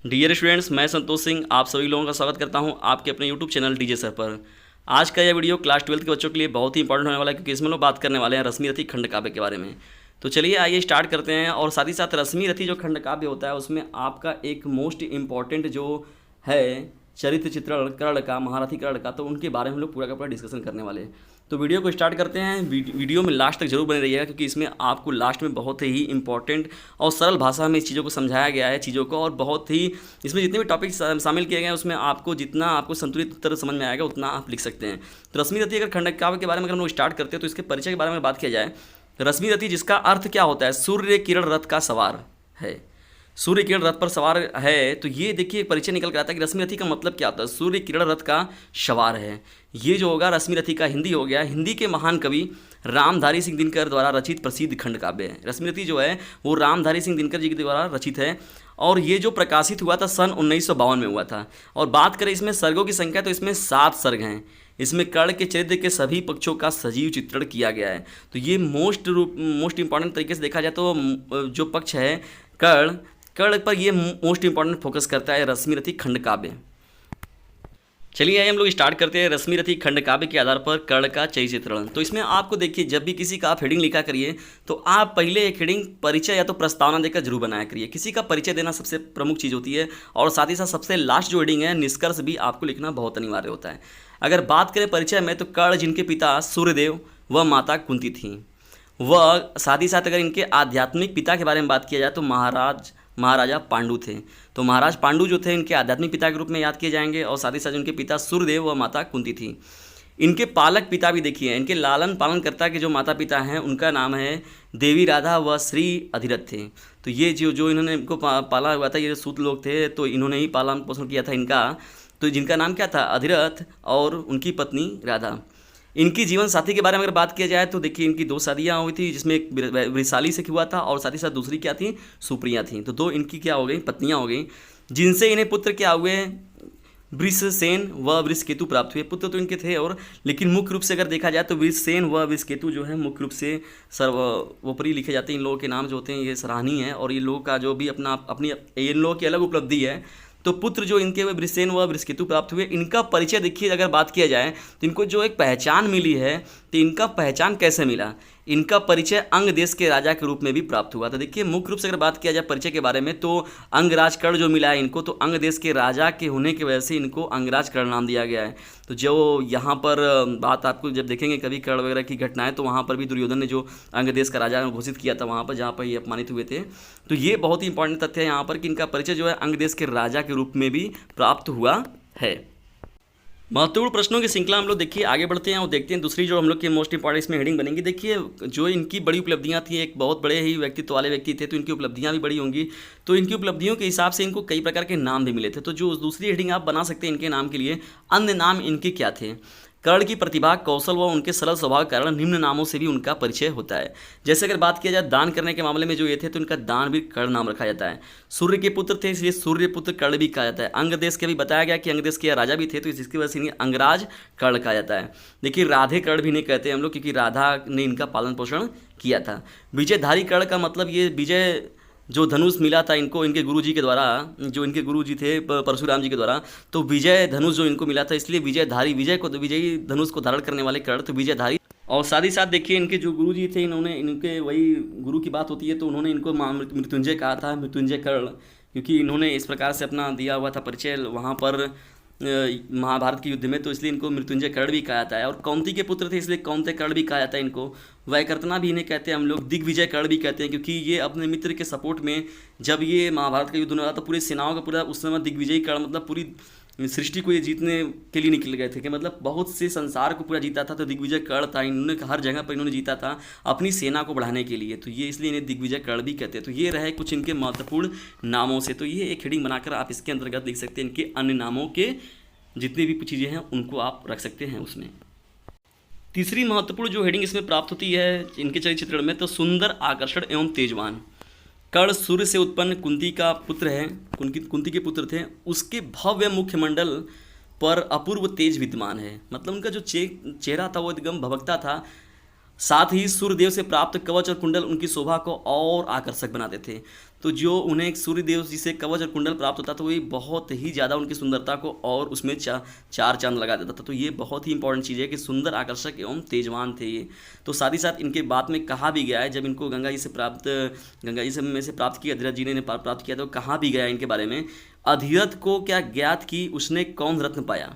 Dear students, मैं संतोष सिंह आप सभी लोगों का स्वागत करता हूं आपके अपने यूट्यूब चैनल डीजे सर पर। आज का यह वीडियो क्लास 12 के बच्चों के लिए बहुत ही इंपॉर्टेंट होने वाला है, क्योंकि इसमें लोग बात करने वाले हैं रश्मि रथी खंड काव्य के बारे में। तो चलिए आइए स्टार्ट करते हैं। और साथ ही साथ रश्मि रथी जो खंड काव्य होता है उसमें आपका एक मोस्ट इम्पॉर्टेंट जो है चरित्र चित्रण कर्ण का, महारथी कर्ण का, तो उनके बारे में हम लोग पूरा का पूरा डिस्कशन करने वाले हैं। तो वीडियो को स्टार्ट करते हैं। वीडियो में लास्ट तक जरूर बने रहिएगा, क्योंकि इसमें आपको लास्ट में बहुत ही इंपॉर्टेंट और सरल भाषा में इस चीज़ों को समझाया गया है चीज़ों को, और बहुत ही इसमें जितने भी टॉपिक शामिल किए गए हैं उसमें आपको जितना आपको संतुलित तरह समझ में आएगा उतना आप लिख सकते हैं। तो रश्मि रथी अगर खंड काव्य के बारे में अगर हम लोग स्टार्ट करते हैं तो इसके परिचय के बारे में बात किया जाए। रश्मि रथी जिसका अर्थ क्या होता है, सूर्य किरण रथ का सवार है। सूर्य किरण रथ पर सवार है, तो ये देखिए परिचय निकल कर आता है कि रश्मि रथी का मतलब क्या होता है। सूर्य किरण रथ का सवार है, ये जो होगा रश्मि रथी का हिंदी हो गया। हिंदी के महान कवि रामधारी सिंह दिनकर द्वारा रचित प्रसिद्ध खंड काव्य है। रश्मि रथी जो है वो रामधारी सिंह दिनकर जी के द्वारा रचित है, और ये जो प्रकाशित हुआ था सन 1952 में हुआ था। और बात करें इसमें सर्गों की संख्या, तो इसमें 7 सर्ग हैं। इसमें कर्ण के चरित्र के सभी पक्षों का सजीव चित्रण किया गया है। तो ये मोस्ट इंपॉर्टेंट तरीके से देखा जाए तो जो पक्ष है कर्ण पर ये मोस्ट इंपॉर्टेंट फोकस करता है रश्मि रथी खंड काव्य। चलिए आइए हम लोग स्टार्ट करते हैं रश्मि रथी खंड काव्य के आधार पर कर्ण का चरित्र चित्रण। तो इसमें आपको देखिए, जब भी किसी का आप हेडिंग लिखा करिए तो आप पहले एक हेडिंग परिचय या तो प्रस्तावना देकर जरूर बनाया करिए। किसी का परिचय देना सबसे प्रमुख चीज़ होती है, और साथ ही साथ सबसे लास्ट जो हेडिंग है निष्कर्ष भी आपको लिखना बहुत अनिवार्य होता है। अगर बात करें परिचय में, तो कर्ण जिनके पिता सूर्यदेव व माता कुंती थी, वह साथ ही साथ अगर इनके आध्यात्मिक पिता के बारे में बात किया जाए तो महाराजा पांडु थे। तो महाराज पांडु जो थे इनके आध्यात्मिक पिता के रूप में याद किए जाएंगे, और साथ ही साथ उनके पिता सूर्यदेव व माता कुंती थी। इनके पालक पिता भी देखिए, इनके लालन पालन करता के जो माता पिता हैं उनका नाम है देवी राधा व श्री अधिरथ थे। तो ये जो इन्होंने इनको पाला हुआ था, ये जो सूत लोग थे, तो इन्होंने ही पालन पोषण किया था इनका। तो जिनका नाम क्या था, अधिरथ, और उनकी पत्नी राधा। इनकी जीवन साथी के बारे में अगर बात किया जाए तो देखिए, इनकी 2 शादियाँ हुई थी, जिसमें एक वृषाली से हुआ था, और साथ ही साथ दूसरी क्या थी, सुप्रिया थी। तो 2 इनकी क्या हो गई, पत्नियाँ हो गई, जिनसे इन्हें पुत्र क्या हुए, वृषसेन व वृषकेतु प्राप्त हुए। पुत्र तो इनके थे, और लेकिन मुख्य रूप से अगर देखा जाए तो वृषसेन व वृषकेतु जो है मुख्य रूप से सर्वोपरि लिखे जाते हैं। इन लोगों के नाम जो होते हैं ये सराहनीय है, और ये लोगों का जो भी अपनी इन लोगों की अलग उपलब्धि है। तो पुत्र जो इनके वृषसेन व वृषकेतु प्राप्त हुए। इनका परिचय देखिए, अगर बात किया जाए तो इनको जो एक पहचान मिली है, तो इनका पहचान कैसे मिला, इनका परिचय अंग देश के राजा के रूप में भी प्राप्त हुआ था। देखिए मुख्य रूप से अगर बात किया जाए परिचय के बारे में, तो अंगराज कर्ण जो मिला है इनको, तो अंग देश के राजा के होने की वजह से इनको अंगराज कर्ण नाम दिया गया है। तो जो यहाँ पर बात आपको जब देखेंगे कभी कर्ण वगैरह की घटनाएं, तो वहाँ पर भी दुर्योधन ने जो अंग देश का राजा घोषित किया था वहाँ पर, जहाँ पर ये अपमानित हुए थे। तो ये बहुत ही इंपॉर्टेंट तथ्य है यहाँ पर कि इनका परिचय जो है अंग देश के राजा के रूप में भी प्राप्त हुआ है। महत्वपूर्ण प्रश्नों की श्रृंखला हम लोग देखिए आगे बढ़ते हैं और देखते हैं दूसरी जो हम लोग की मोस्ट इंपॉर्टेंट इसमें हेडिंग बनेंगी। देखिए जो इनकी बड़ी उपलब्धियां थी, एक बहुत बड़े ही व्यक्तित्व वाले व्यक्ति थे, तो इनकी उपलब्धियां भी बड़ी होंगी। तो इनकी उपलब्धियों के हिसाब से इनको कई प्रकार के नाम भी मिले थे। तो जो दूसरी हेडिंग आप बना सकते हैं इनके नाम के लिए, अन्य नाम इनके क्या थे। कर्ण की प्रतिभा, कौशल व उनके सरल स्वभाव के कारण निम्न नामों से भी उनका परिचय होता है। जैसे अगर बात किया जाए दान करने के मामले में जो ये थे, तो इनका दानवीर कर्ण नाम रखा जाता है। सूर्य के पुत्र थे, इसलिए सूर्यपुत्र कर्ण भी कहा जाता है। अंग देश के भी बताया गया कि अंग देश के राजा भी थे, तो इसकी वजह से इन्हें अंगराज कर्ण कहा जाता है। देखिए राधे कर्ण भी नहीं कहते हम लोग, क्योंकि राधा ने इनका पालन पोषण किया था। विजयधारी कर्ण का मतलब ये विजय जो धनुष मिला था इनको इनके गुरुजी के द्वारा, जो इनके गुरुजी थे परशुराम जी के द्वारा, तो विजय धनुष जो इनको मिला था, इसलिए विजयधारी, विजयी धनुष को धारण करने वाले कर्ण, तो विजयधारी। और साथ ही साथ देखिए इनके जो गुरुजी थे, इन्होंने इनके वही गुरु की बात होती है, तो उन्होंने इनको मृत्युंजय कहा था, मृत्युंजय कर्ण, क्योंकि इन्होंने इस प्रकार से अपना दिया हुआ था परिचय वहाँ पर महाभारत के युद्ध में, तो इसलिए इनको मृत्युंजय कर्ण भी कहा जाता है। और कौंती के पुत्र थे, इसलिए कौंते कर्ण भी कहा जाता है इनको। वैकर्तना भी इन्हें कहते हैं हम लोग, दिग्विजय कर्ण भी कहते हैं, क्योंकि ये अपने मित्र के सपोर्ट में जब ये महाभारत का युद्ध हो रहा था, पूरी सेनाओं का पूरा उस समय दिग्विजयी कर्ण मतलब पूरी सृष्टि को ये जीतने के लिए निकल गए थे, कि मतलब बहुत से संसार को पूरा जीता था। तो दिग्विजय कर्ण था, इन्होंने हर जगह पर इन्होंने जीता था अपनी सेना को बढ़ाने के लिए, तो ये इसलिए इन्हें दिग्विजय कर्ण भी कहते हैं। तो ये रहे कुछ इनके महत्वपूर्ण नामों से। तो ये एक हेडिंग बनाकर आप इसके अंतर्गत लिख सकते हैं इनके अन्य नामों के जितनी भी चीज़ें हैं उनको आप रख सकते हैं उसमें। तीसरी महत्वपूर्ण जो हेडिंग इसमें प्राप्त होती है इनके चरित्र चित्रण में, तो सुंदर, आकर्षण एवं तेजवान। कर्ण सूर्य से उत्पन्न कुंती का पुत्र है, कुंती के पुत्र थे। उसके भव्य मुख्यमंडल पर अपूर्व तेज विद्यमान है, मतलब उनका जो चेहरा था वो एकदम भभकता था। साथ ही सूर्यदेव से प्राप्त कवच और कुंडल उनकी शोभा को और आकर्षक बनाते थे। तो जो उन्हें सूर्यदेव जी से कवच और कुंडल प्राप्त होता था तो ये बहुत ही ज़्यादा उनकी सुंदरता को और उसमें चार चांद लगा देता था। तो ये बहुत ही इंपॉर्टेंट चीज़ है कि सुंदर, आकर्षक एवं तेजवान थे ये। तो साथ ही साथ इनके बाद में कहा भी गया है, जब इनको गंगा जी से प्राप्त किया, अधिरथ जी ने प्राप्त किया, तो कहा भी गया इनके बारे में, अधिरथ को क्या ज्ञात कि उसने कौन रत्न पाया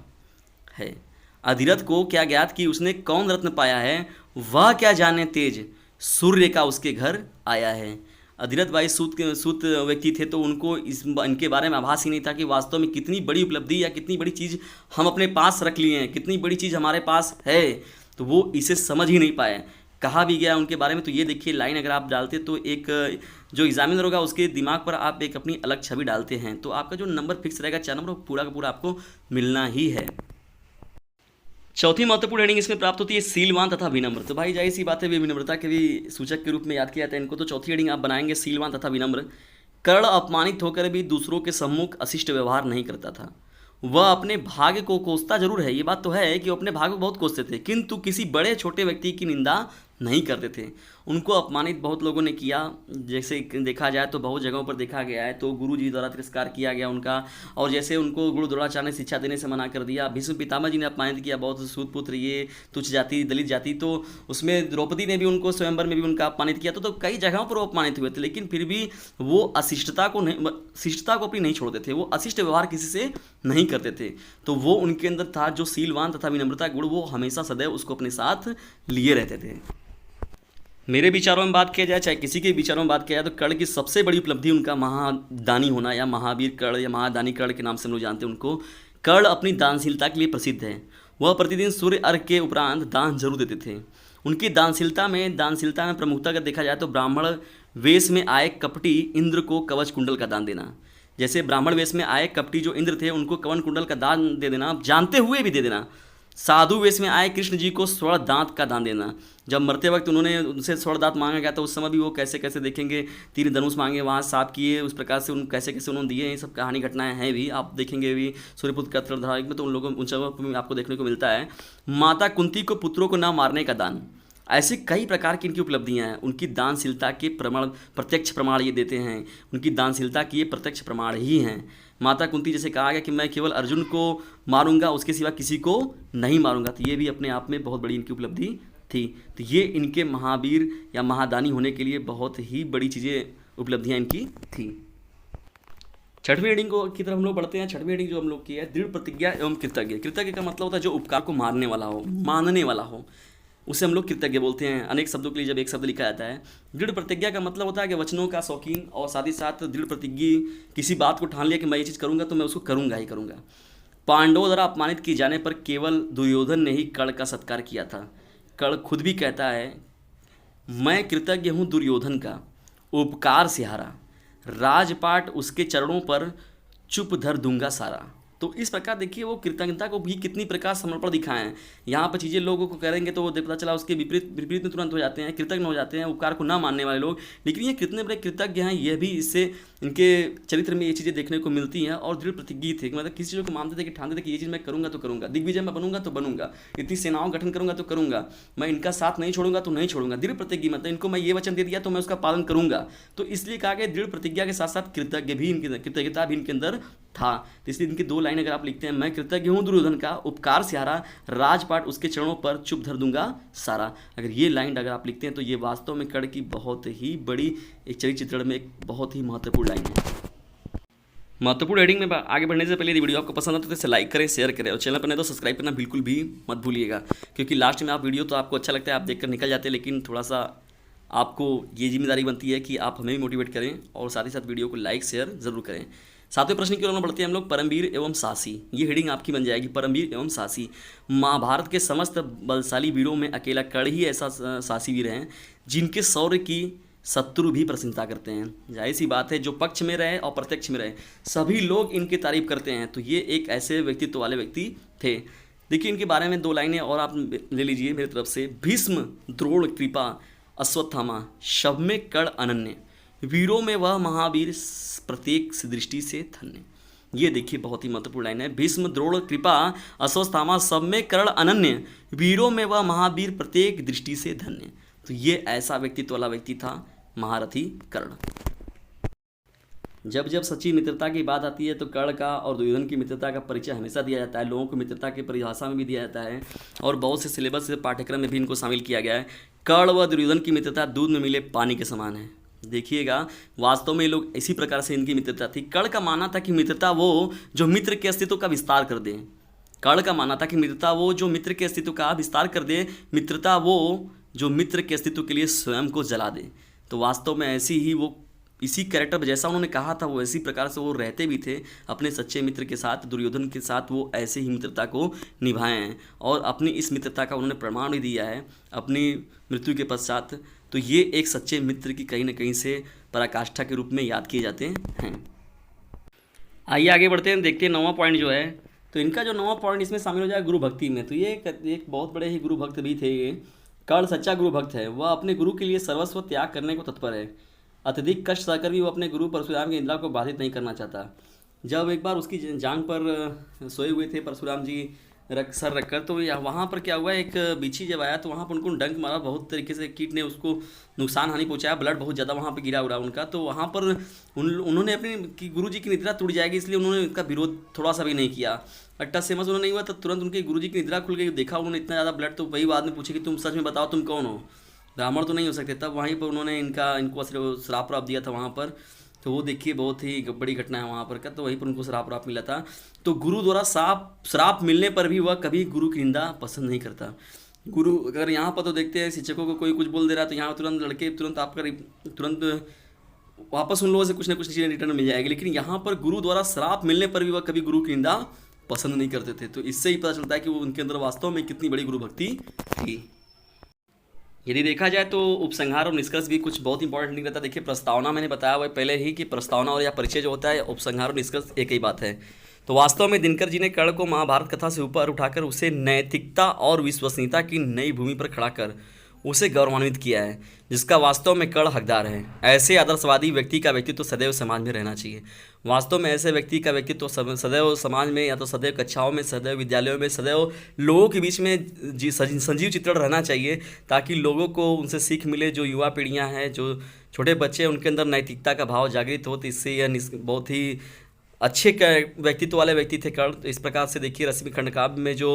है, अधिरथ को क्या ज्ञात कि उसने कौन रत्न पाया है, वह क्या जाने तेज सूर्य का उसके घर आया है। अधिरथ भाई सूत व्यक्ति थे, तो उनको इनके बारे में आभास ही नहीं था कि वास्तव में कितनी बड़ी उपलब्धि या कितनी बड़ी चीज़ हम अपने पास रख लिए हैं, कितनी बड़ी चीज़ हमारे पास है, तो वो इसे समझ ही नहीं पाए। कहा भी गया उनके बारे में। तो ये देखिए लाइन अगर आप डालते तो एक जो एग्जामिनर होगा उसके दिमाग पर आप एक अपनी अलग छवि डालते हैं, तो आपका जो नंबर फिक्स रहेगा 4 नंबर, वो पूरा का पूरा आपको मिलना ही है। चौथी महत्वपूर्ण हेडिंग इसमें प्राप्त होती है सीलवान तथा विनम्र। तो भाई जाहिर सी बात है, विनम्रता के भी सूचक के रूप में याद किया जाता है इनको। तो चौथी हेडिंग आप बनाएंगे सीलवान तथा विनम्र। कर्ण अपमानित होकर भी दूसरों के सम्मुख अशिष्ट व्यवहार नहीं करता था। वह अपने भाग्य को कोसता जरूर है, ये बात तो है कि वो अपने भाग्य को बहुत कोसते थे, किंतु किसी बड़े छोटे व्यक्ति की निंदा नहीं करते थे। उनको अपमानित बहुत लोगों ने किया, जैसे देखा जाए तो बहुत जगहों पर देखा गया है। तो गुरु जी द्वारा तिरस्कार किया गया उनका, और जैसे उनको गुरु द्रोणाचार्य ने शिक्षा देने से मना कर दिया। भीष्म पितामह जी ने अपमानित किया बहुत, सूत पुत्र ये तुच्छ जाति, दलित जाति। तो उसमें द्रौपदी ने भी उनको स्वयंवर में भी उनका अपमानित किया। तो कई जगहों पर वो अपमानित हुए थे, लेकिन फिर भी वो शिष्टता को अपनी नहीं छोड़ते थे, वो अशिष्ट व्यवहार किसी से नहीं करते थे। तो वो उनके अंदर था जो सीलवान तथा विनम्रता गुण, वो हमेशा सदैव उसको अपने साथ लिए रहते थे। मेरे विचारों में बात किया जाए, चाहे किसी के विचारों में बात किया जाए, तो कर्ण की सबसे बड़ी उपलब्धि उनका महादानी होना, या महावीर कर्ण या महादानी कर्ण के नाम से हम लोग जानते हैं उनको। कर्ण अपनी दानशीलता के लिए प्रसिद्ध है। वह प्रतिदिन सूर्य अर्घ के उपरांत दान जरूर देते थे। उनकी दानशीलता में प्रमुखता अगर देखा जाए तो ब्राह्मण वेश में आए कपटी इंद्र को कवच कुंडल का दान देना। जैसे ब्राह्मण वेश में आए कपटी जो इंद्र थे, उनको कवच कुंडल का दान दे देना, जानते हुए भी दे देना। साधु वेश में आए कृष्ण जी को स्वर्ण दांत का दान देना। जब मरते वक्त उन्होंने उनसे स्वर्ण दांत मांगा गया, तो उस समय भी वो कैसे कैसे देखेंगे, तीर धनुष मांगे, वहाँ साफ किए, उस प्रकार से उन कैसे कैसे उन्होंने दिए। ये सब कहानी घटनाएं हैं भी, आप देखेंगे भी सूर्यपुत्र का धारावाहिक में, तो उन लोगों उन सब आपको देखने को मिलता है। माता कुंती को पुत्रों को न मारने का दान, ऐसे कई प्रकार की इनकी उपलब्धियां हैं। उनकी दानशीलता के प्रत्यक्ष प्रमाण ये देते हैं, उनकी दानशीलता के ये प्रत्यक्ष प्रमाण ही हैं। माता कुंती जैसे कहा गया कि मैं केवल अर्जुन को मारूंगा, उसके सिवा किसी को नहीं मारूंगा, तो ये भी अपने आप में बहुत बड़ी इनकी उपलब्धि थी। तो ये इनके महावीर या महादानी होने के लिए बहुत ही बड़ी चीज़ें, उपलब्धियाँ इनकी थी। छठवीं हेडिंग की तरफ हम लोग बढ़ते हैं। छठवीं हेडिंग जो हम लोग की है, दृढ़ प्रतिज्ञा एवं कृतज्ञ। कृतज्ञ का मतलब होता है जो उपकार को मानने वाला हो, मानने वाला हो, उसे हम लोग कृतज्ञ बोलते हैं। अनेक शब्दों के लिए जब एक शब्द लिखा जाता है। दृढ़ प्रतिज्ञा का मतलब होता है कि वचनों का शौकीन, और साथ ही साथ दृढ़ प्रतिज्ञी, किसी बात को ठान लिया कि मैं ये चीज़ करूँगा तो मैं उसको करूँगा ही करूँगा। पांडवों द्वारा अपमानित किए जाने पर केवल दुर्योधन ने ही कर्ण का सत्कार किया था। कर्ण खुद भी कहता है, मैं कृतज्ञ हूँ दुर्योधन का, उपकार से हारा, राजपाट उसके चरणों पर चुप धर दूंगा सारा। तो इस प्रकार देखिए वो कृतज्ञता को भी कितनी प्रकार समर्पण दिखाए हैं। यहाँ पर चीज़ें लोगों को करेंगे तो वो पता चला उसके विपरीत में तुरंत हो जाते हैं, कृतज्ञ हो जाते हैं, उपकार को ना मानने वाले लोग। लेकिन ये कितने बड़े कृतज्ञ हैं, यह भी इससे इनके चरित्र में ये चीज़ें देखने को मिलती हैं। और दृढ़ प्रतिज्ञी थे, मतलब किसी चीज़ को मानते थे कि ठानते थे कि ये चीज़ मैं करूँगा तो करूँगा, दिग्विजय मैं बनूंगा तो बनूंगा, इतनी सेनाओं गठन करूँगा तो करूँगा, मैं इनका साथ नहीं छोड़ूंगा तो नहीं छोड़ूंगा। दृढ़ प्रतिज्ञी मतलब इनको मैं ये वचन दे दिया तो मैं उसका पालन करूँगा। तो इसलिए कहा गया दृढ़ प्रतिज्ञा के साथ साथ कृतज्ञता भी इनके अंदर था। तो इसलिए इनकी 2 लाइन अगर आप लिखते हैं, मैं कृतज्ञ हूँ दुर्योधन का, उपकार से हारा, राजपाट उसके चरणों पर चुप धर दूंगा सारा। अगर ये लाइन अगर आप लिखते हैं तो ये वास्तव में कर्ण की बहुत ही बड़ी एक चरित्र चित्रण में एक बहुत ही महत्वपूर्ण लाइन है। महत्वपूर्ण हेडिंग में आगे बढ़ने से पहले यदि वीडियो आपको पसंद आता है तो इसे लाइक करें, शेयर करें, और चैनल पर नहीं तो सब्सक्राइब करना बिल्कुल भी मत भूलिएगा। क्योंकि लास्ट में आप वीडियो तो आपको अच्छा लगता है, आप देखकर निकल जाते हैं, लेकिन थोड़ा सा आपको ये जिम्मेदारी बनती है कि आप हमें भी मोटिवेट करें, और साथ ही साथ वीडियो को लाइक शेयर जरूर करें। 7वें प्रश्न की ओर बढ़ते हैं हम लोग। परमवीर एवं साहसी, ये हेडिंग आपकी बन जाएगी, परमवीर एवं साहसी। महाभारत के समस्त बलशाली वीरों में अकेला कर्ण ही ऐसा साहसी वीर हैं जिनके शौर्य की शत्रु भी प्रशंसा करते हैं। जाहिर सी बात है, जो पक्ष में रहे और प्रत्यक्ष में रहे सभी लोग इनकी तारीफ करते हैं। तो ये एक ऐसे व्यक्तित्व वाले व्यक्ति थे। देखिए इनके बारे में 2 लाइनें और आप ले लीजिए मेरी तरफ से। भीष्म, द्रोण, कृपा, अश्वत्थामा, शव में कर्ण अनन्य, वीरों में वह महावीर प्रत्येक दृष्टि से धन्य। ये देखिए बहुत ही महत्वपूर्ण लाइन है। भीष्म, द्रोण, कृपा, अश्वत्थामा, सब में कर्ण अनन्य, वीरों में वह महावीर प्रत्येक दृष्टि से धन्य। तो ये ऐसा व्यक्तित्व वाला व्यक्ति था महारथी कर्ण। जब जब सच्ची मित्रता की बात आती है तो कर्ण का और दुर्योधन की मित्रता का परिचय हमेशा दिया जाता है, लोगों को मित्रता की परिभाषा में भी दिया जाता है और बहुत से सिलेबस से पाठ्यक्रम में भी इनको शामिल किया गया है। कर्ण व दुर्योधन की मित्रता दूध में मिले पानी के समान है। देखिएगा, वास्तव में ये लोग इसी प्रकार से इनकी मित्रता थी। कर्ण का मानना था कि मित्रता वो जो मित्र के अस्तित्व का विस्तार कर दे। कर्ण का मानना था कि मित्रता वो जो मित्र के अस्तित्व का विस्तार कर दे, मित्रता वो जो मित्र के अस्तित्व के लिए स्वयं को जला दे। तो वास्तव में ऐसी ही वो इसी कैरेक्टर जैसा उन्होंने कहा था वो इसी प्रकार से वो रहते भी थे अपने सच्चे मित्र के साथ, दुर्योधन के साथ वो ऐसे ही मित्रता को निभाए हैं और अपनी इस मित्रता का उन्होंने प्रमाण भी दिया है अपनी मृत्यु के पश्चात। तो ये एक सच्चे मित्र की कहीं ना कहीं से पराकाष्ठा के रूप में याद किए जाते हैं। आइए आगे बढ़ते हैं, देखते हैं 9वां पॉइंट जो है। तो इनका जो 9वां पॉइंट इसमें शामिल हो जाएगा गुरु भक्ति में। तो ये एक बहुत बड़े ही गुरु भक्त भी थे। ये कर्ण सच्चा गुरु भक्त है, वह अपने गुरु के लिए सर्वस्व त्याग करने को तत्पर है। अत्यधिक कष्ट सहकर भी वो अपने गुरु परशुराम की निंदा को बाधित नहीं करना चाहता। जब एक बार उसकी जांग पर सोए हुए थे परशुराम जी सर रखकर, तो वहाँ पर क्या हुआ, एक बिच्छी जब आया तो वहाँ पर उनको डंक मारा, बहुत तरीके से कीट ने उसको नुकसान हानि पहुँचाया, ब्लड बहुत ज़्यादा वहाँ पर गिरा उड़ा उनका। तो वहाँ पर उन्होंने अपनी कि गुरु जी की निद्रा टूट जाएगी इसलिए उन्होंने उनका विरोध थोड़ा सा भी नहीं किया। अट्टा सेमस उन्होंने नहीं हुआ तो तुरंत उनके गुरु जी की निद्रा खुल गई। देखा उन्होंने इतना ज़्यादा ब्लड, तो वही बाद में पूछे कि तुम सच में बताओ तुम कौन हो, ब्राह्मण तो नहीं हो सकते। तब वहीं पर उन्होंने इनको श्राप व्राप दिया था वहाँ पर। तो वो देखिए बहुत ही बड़ी घटना है वहाँ पर का। तो वहीं पर उनको श्राप व्राप मिला था। तो गुरु द्वारा श्राप मिलने पर भी वह कभी गुरु की निंदा पसंद नहीं करता। गुरु अगर यहाँ पर तो देखते हैं शिक्षकों को कोई कुछ बोल दे रहा है तो यहाँ तुरंत लड़के तुरंत वापस उन लोगों से कुछ ना कुछ चीज़ें रिटर्न मिल जाएगी। लेकिन यहाँ पर गुरु द्वारा श्राप मिलने पर भी वह कभी गुरु की निंदा पसंद नहीं करते थे। तो इससे ही पता चलता है कि वो उनके अंदर वास्तव में कितनी बड़ी गुरु भक्ति थी। यदि देखा जाए तो उपसंहार और निष्कर्ष भी कुछ बहुत इंपॉर्टेंट नहीं रहता। देखिए, प्रस्तावना मैंने बताया हुआ पहले ही कि प्रस्तावना और या परिचय जो होता है, उपसंहार और निष्कर्ष एक ही बात है। तो वास्तव में दिनकर जी ने कर्ण को महाभारत कथा से ऊपर उठाकर उसे नैतिकता और विश्वसनीयता की नई भूमि पर खड़ा कर उसे गौरवान्वित किया है, जिसका वास्तव में कर्ण हकदार है। ऐसे आदर्शवादी व्यक्ति का व्यक्तित्व सदैव समाज में रहना चाहिए। वास्तव में ऐसे व्यक्ति का व्यक्तित्व सदैव समाज में या तो सदैव कक्षाओं में, सदैव विद्यालयों में, सदैव लोगों के बीच में संजीव चित्रण रहना चाहिए, ताकि लोगों को उनसे सीख मिले। जो युवा पीढ़ियाँ हैं, जो छोटे बच्चे, उनके अंदर नैतिकता का भाव जागृत हो। तो इससे यह बहुत ही अच्छे व्यक्तित्व वाले व्यक्ति थे कर्ण। तो इस प्रकार से देखिए, रश्मि खंडकाव्य में जो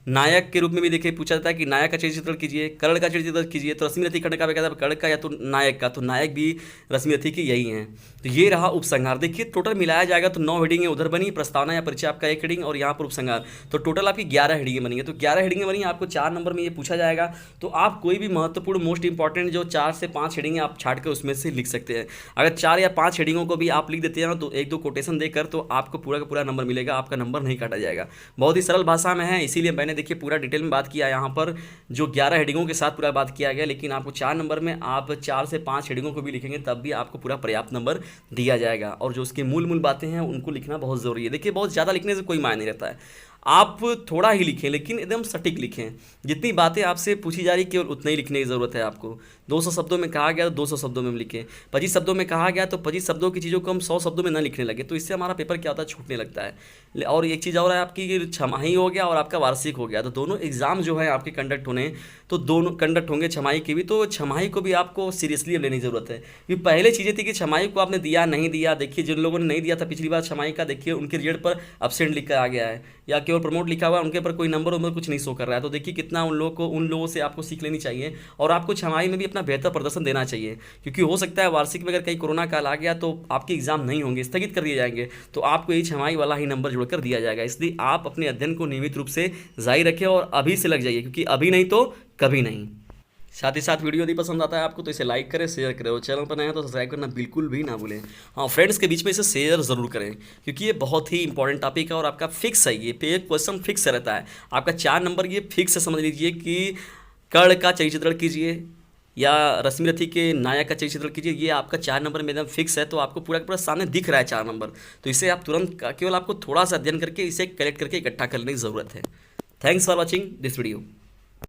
नायक के रूप में भी देखिए पूछा जाता है कि नायक का चरित्र चित्रण कीजिए, कर्ण का चरित्र चित्रण कीजिए। तो रश्मि रथी खंडकाव्य कहता है कर्ण का या तो नायक का, तो नायक भी रश्मि रथी के यही हैं। तो ये रहा उपसंहार। देखिए टोटल मिलाया जाएगा तो 9 हेडिंगें उधर बनी, प्रस्तावना या परिचय आपका 1 हेडिंग और यहाँ पर उपसंहार। तो टोटल आपकी 11 हेडिंगें बनी है। तो 11 हेडिंगें बनी, आपको 4 नंबर में ये पूछा जाएगा। तो आप कोई भी महत्वपूर्ण मोस्ट इंपॉर्टेंट जो 4 से 5 हेडिंगें आप छाट कर उसमें से लिख सकते हैं। अगर 4 या 5 हेडिंगों को भी आप लिख देते हैं ना, तो 1-2 कोटेशन देकर तो आपको पूरा नंबर मिलेगा, आपका नंबर नहीं काटा जाएगा। बहुत ही सरल भाषा में है, इसीलिए मैंने देखिए पूरा डिटेल में बात किया। यहाँ पर जो 11 हेडिंगों के साथ पूरा बात किया गया, लेकिन आपको 4 नंबर में आप 4 से 5 हेडिंगों को भी लिखेंगे तब भी आपको पूरा पर्याप्त नंबर दिया जाएगा। और जो उसके मूल बातें हैं उनको लिखना बहुत ज़रूरी है। देखिए, बहुत ज़्यादा लिखने से कोई मायने नहीं रहता है। आप थोड़ा ही लिखें, लेकिन एकदम सटीक लिखें। जितनी बातें आपसे पूछी जा रही केवल उतना ही लिखने की ज़रूरत है आपको। 200 शब्दों में कहा गया तो 200 शब्दों में हम लिखें, 25 शब्दों में कहा गया तो 25 शब्दों की चीज़ों को हम 100 शब्दों में ना लिखने लगे। तो इससे हमारा पेपर क्या होता है, छूटने लगता है। और एक चीज़ और है आपकी, छमाही हो गया और आपका वार्षिक हो गया। तो दोनों एग्जाम जो है आपके कंडक्ट होने, तो दोनों कंडक्ट होंगे छमाही के भी। तो छमाही को भी आपको सीरियसली लेने की ज़रूरत है। क्योंकि पहले चीज़ें थी कि छमाही को आपने दिया नहीं दिया। देखिए, जिन लोगों ने नहीं दिया था पिछली बार छमाही का, देखिए उनके रिजल्ट पर एब्सेंट लिखा आ गया है या केवल प्रमोट लिखा हुआ है, उनके पर कोई नंबर कुछ नहीं शो कर रहा है। तो देखिए कितना उन लोगों से आपको सीख लेनी चाहिए और आपको छमाही में भी अपना बेहतर प्रदर्शन देना चाहिए। क्योंकि हो सकता है वार्षिक में अगर कहीं कोरोना काल आ गया तो आपके एग्जाम नहीं होंगे, स्थगित कर दिए जाएंगे। तो आपको यही छमाही वाला ही नंबर जोड़कर दिया जाएगा। इसलिए आप अपने अध्ययन को नियमित रूप से जारी रखें और अभी से लग जाइए, क्योंकि अभी नहीं तो कभी नहीं। साथ ही साथ वीडियो यदि पसंद आता है आपको तो इसे लाइक करें, शेयर करें और चैनल पर नए हैं तो सब्सक्राइब करना बिल्कुल भी ना भूलें। हाँ, फ्रेंड्स के बीच में इसे शेयर ज़रूर करें, क्योंकि ये बहुत ही इंपॉर्टेंट टॉपिक है और आपका फिक्स है। ये पे क्वेश्चन फिक्स रहता है आपका 4 नंबर। ये फिक्स है, समझ लीजिए कि कर्ण का चरित्र चित्रण कीजिए या रश्मि रथी के नायक का चरित्र चित्रण कीजिए। ये आपका 4 नंबर में एकदम फिक्स है। तो आपको पूरा सामने दिख रहा है 4 नंबर। तो इसे आप तुरंत केवल आपको थोड़ा सा अध्ययन करके इसे कलेक्ट करके इकट्ठा करने की ज़रूरत है। Thanks for watching this video.